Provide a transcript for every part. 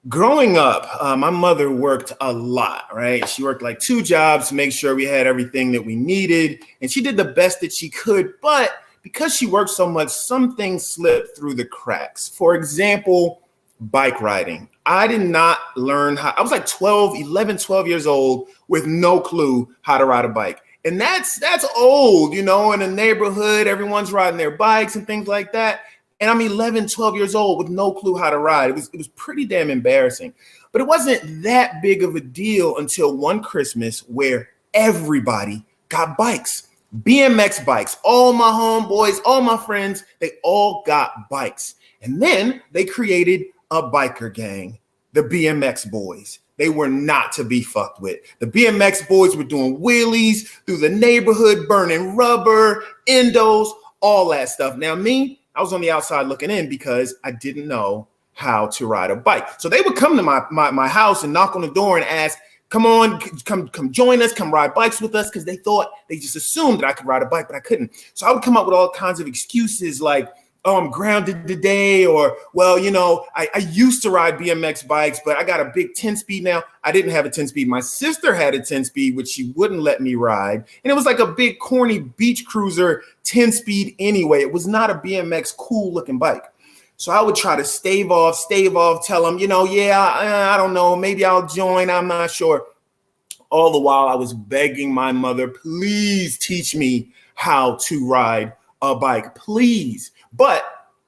Growing up, my mother worked a lot, right? She worked like two jobs to make sure we had everything that we needed. And she did the best that she could. But because she worked so much, some things slipped through the cracks. For example, bike riding. I did not learn how, I was like 12 years old with no clue how to ride a bike. And that's old, in the neighborhood, everyone's riding their bikes and things like that. And I'm 11, 12 years old with no clue how to ride. It was pretty damn embarrassing. But it wasn't that big of a deal until one Christmas where everybody got bikes, BMX bikes. All my homeboys, all my friends, they all got bikes. And then they created a biker gang, the BMX boys. They were not to be fucked with. The BMX boys were doing wheelies through the neighborhood, burning rubber, endos, all that stuff. Now I was on the outside looking in because I didn't know how to ride a bike. So they would come to my house and knock on the door and ask, come on, come join us, come ride bikes with us, because they just assumed that I could ride a bike, but I couldn't. So I would come up with all kinds of excuses like, oh, I'm grounded today, or, well, I used to ride BMX bikes, but I got a big 10-speed now. I didn't have a 10-speed. My sister had a 10-speed, which she wouldn't let me ride. And it was like a big, corny beach cruiser 10-speed anyway. It was not a BMX cool-looking bike. So I would try to stave off, tell them, I don't know, maybe I'll join, I'm not sure. All the while I was begging my mother, please teach me how to ride a bike, please. But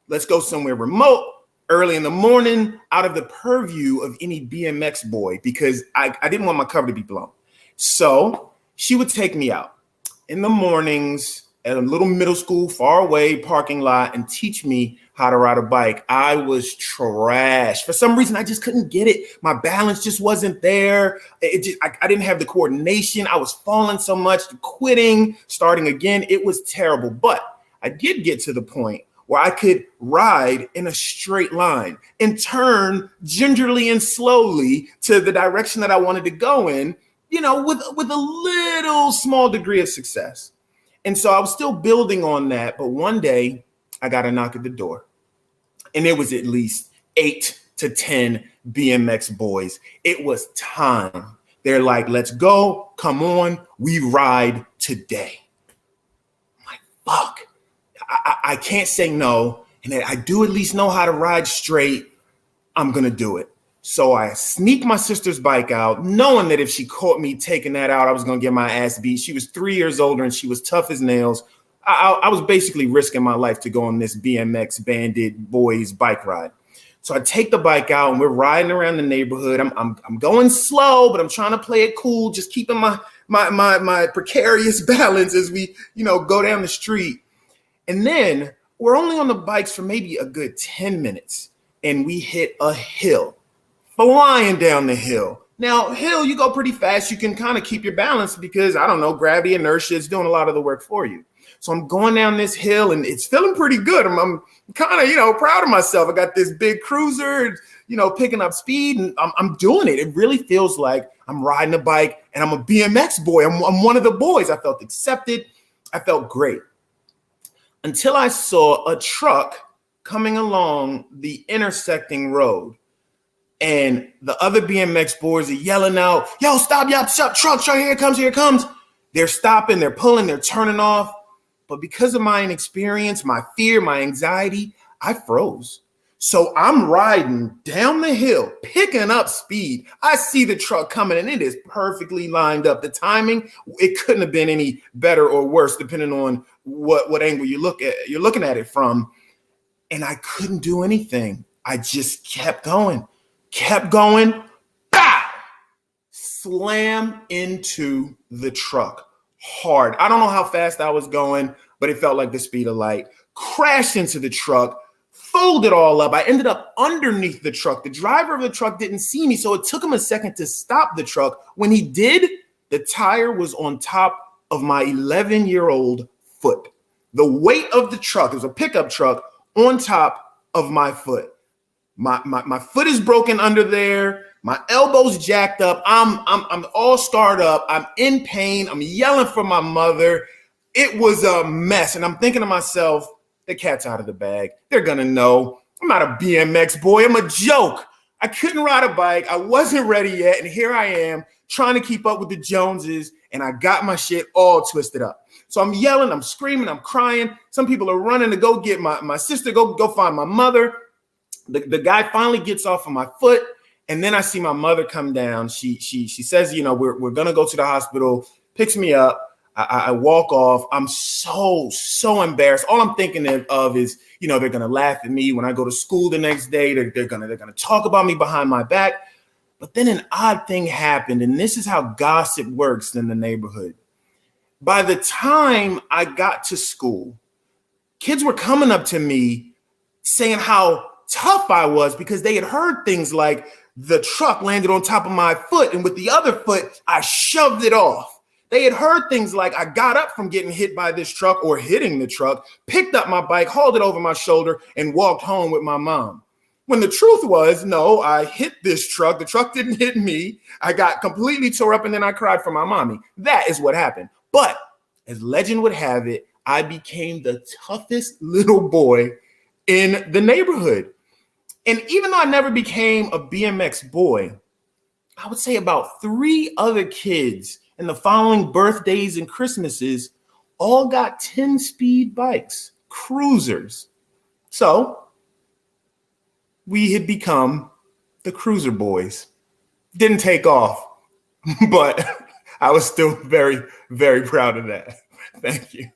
let's go somewhere remote, early in the morning, out of the purview of any BMX boy, because I didn't want my cover to be blown. So she would take me out in the mornings at a little middle school, far away parking lot, and teach me how to ride a bike. I was trash. For some reason, I just couldn't get it. My balance just wasn't there. I didn't have the coordination. I was falling so much, quitting, starting again. It was terrible. But I did get to the point where I could ride in a straight line and turn gingerly and slowly to the direction that I wanted to go in, with a little small degree of success. And so I was still building on that. But one day I got a knock at the door, and it was at least 8 to 10 BMX boys. It was time. They're like, let's go. Come on. We ride today. I'm like, fuck. I can't say no, and I do at least know how to ride straight. I'm going to do it. So I sneaked my sister's bike out, knowing that if she caught me taking that out, I was going to get my ass beat. She was 3 years older, and she was tough as nails. I was basically risking my life to go on this BMX bandit boys bike ride. So I take the bike out, and we're riding around the neighborhood. I'm going slow, but I'm trying to play it cool, just keeping my precarious balance as we, go down the street. And then we're only on the bikes for maybe a good 10 minutes, and we hit a hill, flying down the hill. Now, hill, you go pretty fast. You can kind of keep your balance because, I don't know, gravity, inertia is doing a lot of the work for you. So I'm going down this hill, and it's feeling pretty good. I'm kind of, proud of myself. I got this big cruiser, picking up speed, and I'm doing it. It really feels like I'm riding a bike, and I'm a BMX boy. I'm one of the boys. I felt accepted. I felt great. Until I saw a truck coming along the intersecting road, and the other BMX boys are yelling out, yo, stop, truck, here it comes. They're stopping, they're pulling, they're turning off. But because of my inexperience, my fear, my anxiety, I froze. So I'm riding down the hill, picking up speed. I see the truck coming, and it is perfectly lined up. The timing, it couldn't have been any better or worse, depending on what angle you're looking at it from. And I couldn't do anything. I just kept going. Bow! Slam into the truck hard. I don't know how fast I was going, but it felt like the speed of light. Crashed into the truck, folded all up. I ended up underneath the truck. The driver of the truck didn't see me, so it took him a second to stop the truck. When he did, the tire was on top of my 11-year-old foot. The weight of the truck, it was a pickup truck, on top of my foot. My foot is broken under there. My elbow's jacked up. I'm all scarred up. I'm in pain. I'm yelling for my mother. It was a mess. And I'm thinking to myself, the cat's out of the bag. They're going to know. I'm not a BMX boy. I'm a joke. I couldn't ride a bike. I wasn't ready yet. And here I am trying to keep up with the Joneses. And I got my shit all twisted up. So I'm yelling, I'm screaming, I'm crying. Some people are running to go get my sister, go find my mother. The guy finally gets off of my foot. And then I see my mother come down. She says, we're going to go to the hospital, picks me up. I walk off. I'm so embarrassed. All I'm thinking of is, they're going to laugh at me when I go to school the next day. They're going to talk about me behind my back. But then an odd thing happened. And this is how gossip works in the neighborhood. By the time I got to school, kids were coming up to me saying how tough I was because they had heard things like the truck landed on top of my foot. And with the other foot, I shoved it off. They had heard things like I got up from getting hit by this truck or hitting the truck, picked up my bike, hauled it over my shoulder, and walked home with my mom. When the truth was, no, I hit this truck. The truck didn't hit me. I got completely tore up and then I cried for my mommy. That is what happened. But as legend would have it, I became the toughest little boy in the neighborhood. And even though I never became a BMX boy, I would say about 3 other kids in the following birthdays and Christmases all got 10-speed bikes, cruisers. So we had become the Cruiser Boys. Didn't take off, but I was still very, very proud of that. Thank you.